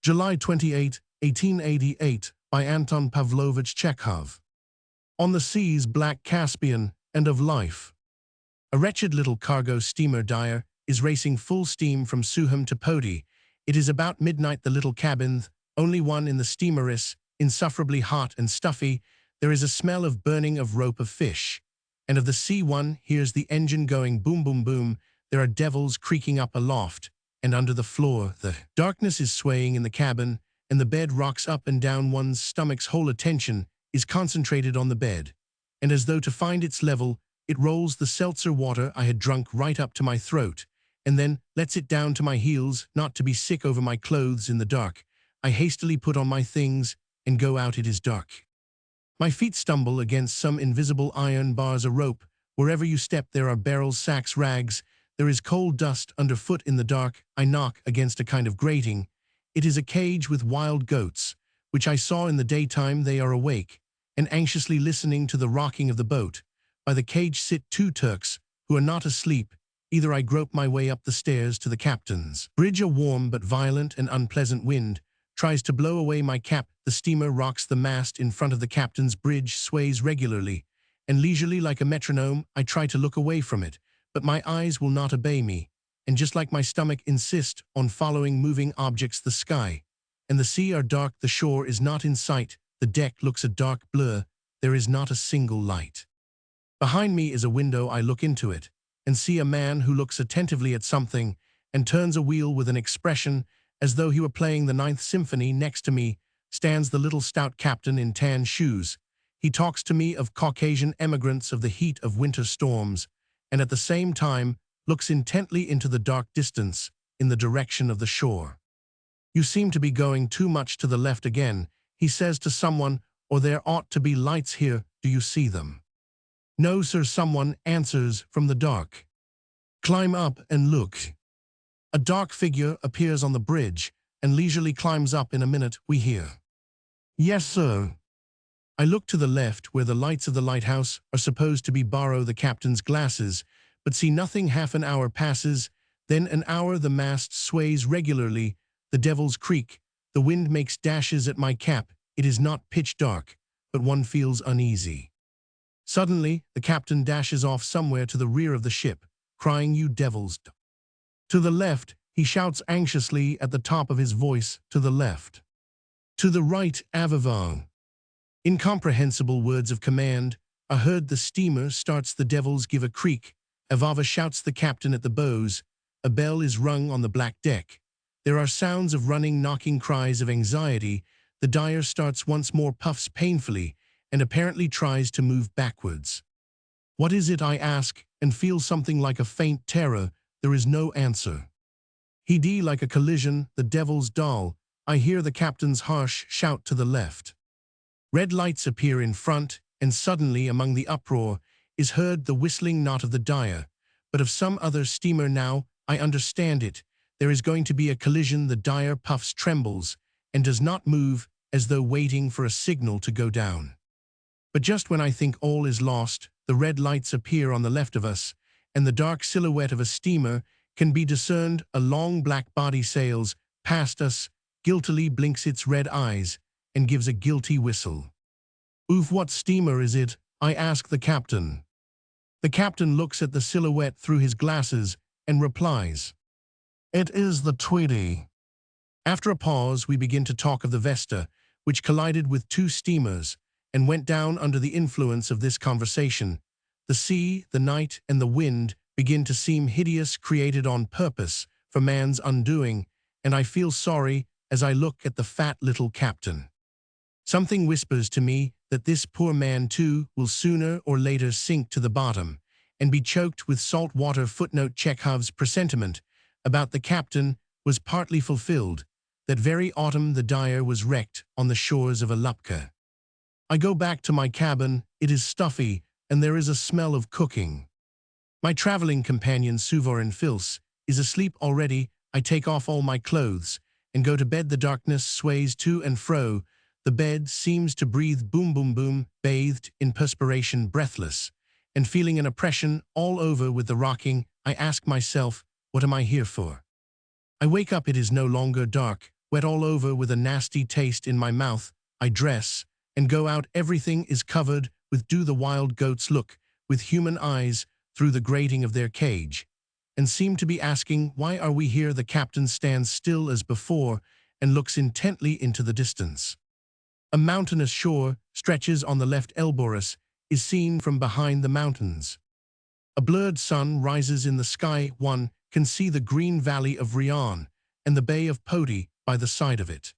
July 28, 1888, by Anton Pavlovich Chekhov. On the seas black Caspian, end of life. A wretched little cargo steamer Dyer is racing full steam from Sukhum to Poti. It is about midnight. The little cabin, only one in the steamer, is insufferably hot and stuffy. There is a smell of burning, of rope, of fish. And of the sea. One hears the engine going boom, boom, boom. There are devils creaking up aloft, and under the floor. The darkness is swaying in the cabin, and the bed rocks up and down. One's stomach's whole attention is concentrated on the bed, and as though to find its level, it rolls the seltzer water I had drunk right up to my throat, and then lets it down to my heels. Not to be sick over my clothes in the dark, I hastily put on my things and go out. It is dark. My feet stumble against some invisible iron bars, a rope. Wherever you step there are barrels, sacks, rags. There is cold dust underfoot in the dark. I knock against a kind of grating. It is a cage with wild goats, which I saw in the daytime. They are awake and anxiously listening to the rocking of the boat. By the cage sit two Turks, who are not asleep. Either I grope my way up the stairs to the captain's bridge. A warm but violent and unpleasant wind tries to blow away my cap. The steamer rocks. The mast in front of the captain's bridge sways regularly and leisurely like a metronome. I try to look away from it, but my eyes will not obey me, and just like my stomach insist on following moving objects. The sky and the sea are dark. The shore is not in sight. The deck looks a dark blur. There is not a single light. Behind me is a window. I look into it and see a man who looks attentively at something and turns a wheel with an expression as though he were playing the Ninth Symphony. Next to me stands the little stout captain in tan shoes. He talks to me of Caucasian emigrants, of the heat of winter storms, and at the same time looks intently into the dark distance in the direction of the shore. "You seem to be going too much to the left again," he says to someone, "or there ought to be lights here. Do you see them?" "No, sir," someone answers from the dark. "Climb up and look." A dark figure appears on the bridge and leisurely climbs up. In a minute, we hear, "Yes, sir." I look to the left, where the lights of the lighthouse are supposed to be. Borrow the captain's glasses, but see nothing. Half an hour passes, then an hour. The mast sways regularly. The devils creak. The wind makes dashes at my cap. It is not pitch dark, but one feels uneasy. Suddenly, the captain dashes off somewhere to the rear of the ship, crying, "You devils!" To the left, he shouts anxiously at the top of his voice. To the left. To the right, avant. Incomprehensible words of command are heard. The steamer starts. The devils give a creak. Avava, shouts the captain at the bows. A bell is rung on the black deck. There are sounds of running, knocking, cries of anxiety. The Dyer starts once more, puffs painfully, and apparently tries to move backwards. "What is it?" I ask, and feel something like a faint terror. There is no answer. "Hd like a collision, the devil's doll." I hear the captain's harsh shout to the left. Red lights appear in front, and suddenly among the uproar is heard the whistling, not of the Dyer, but of some other steamer. Now I understand it. There is going to be a collision. The Dyer puffs, trembles, and does not move, as though waiting for a signal to go down. But just when I think all is lost, the red lights appear on the left of us, and the dark silhouette of a steamer can be discerned. A long black body sails past us, guiltily blinks its red eyes, and gives a guilty whistle. "Oof, what steamer is it?" I ask the captain. The captain looks at the silhouette through his glasses and replies, "It is the Tweedy." After a pause, we begin to talk of the Vesta, which collided with two steamers and went down under the influence of this conversation. The sea, the night, and the wind begin to seem hideous, created on purpose for man's undoing, and I feel sorry as I look at the fat little captain. Something whispers to me that this poor man too will sooner or later sink to the bottom and be choked with salt water. Footnote: Chekhov's presentiment about the captain was partly fulfilled. That very autumn the Dyer was wrecked on the shores of Elliptical. I go back to my cabin. It is stuffy, and there is a smell of cooking. My traveling companion, Suvorin Fils, is asleep already. I take off all my clothes and go to bed. The darkness sways to and fro. The bed seems to breathe boom, boom, boom, bathed in perspiration, breathless, and feeling an oppression all over with the rocking. I ask myself, what am I here for? I wake up. It is no longer dark. wet all over with a nasty taste in my mouth, I dress, and go out. Everything is covered with do the wild goats look, with human eyes, through the grating of their cage, and seem to be asking, why are we here? The captain stands still as before, and looks intently into the distance. A mountainous shore stretches on the left. Elborus is seen from behind the mountains. A blurred sun rises in the sky. One can see the green valley of Rion and the bay of Poti by the side of it.